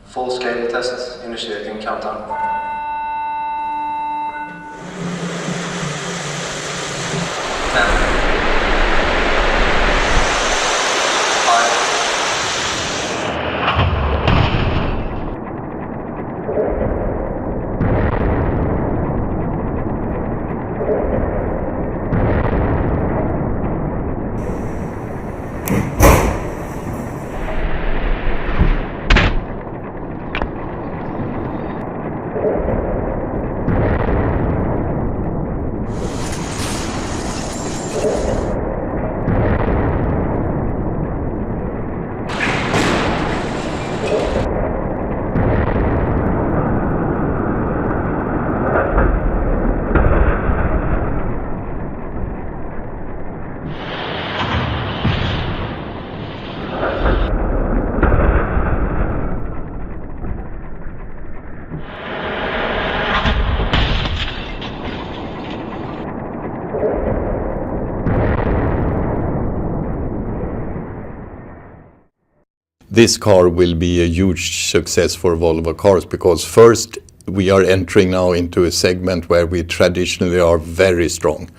Full-scale test initiating countdown. 10, 5. This car will be a huge success for Volvo Cars because first we are entering now into a segment where we traditionally are very strong.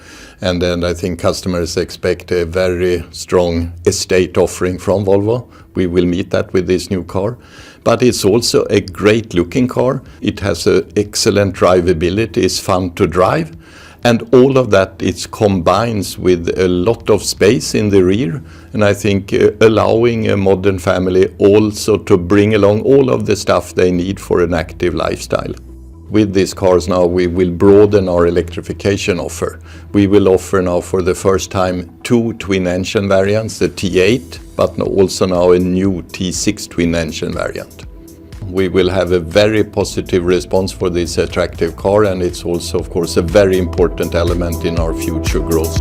And then I think customers expect a very strong estate offering from Volvo. We will meet that with this new car. But it's also a great looking car. It has an excellent drivability, it's fun to drive. And all of that it combines with a lot of space in the rear, and I think allowing a modern family also to bring along all of the stuff they need for an active lifestyle. With these cars now we will broaden our electrification offer. We will offer now for the first time 2 twin-engine variants, the T8, but also now a new T6 twin-engine variant. We will have a very positive response for this attractive car, and it's also, of course, a very important element in our future growth.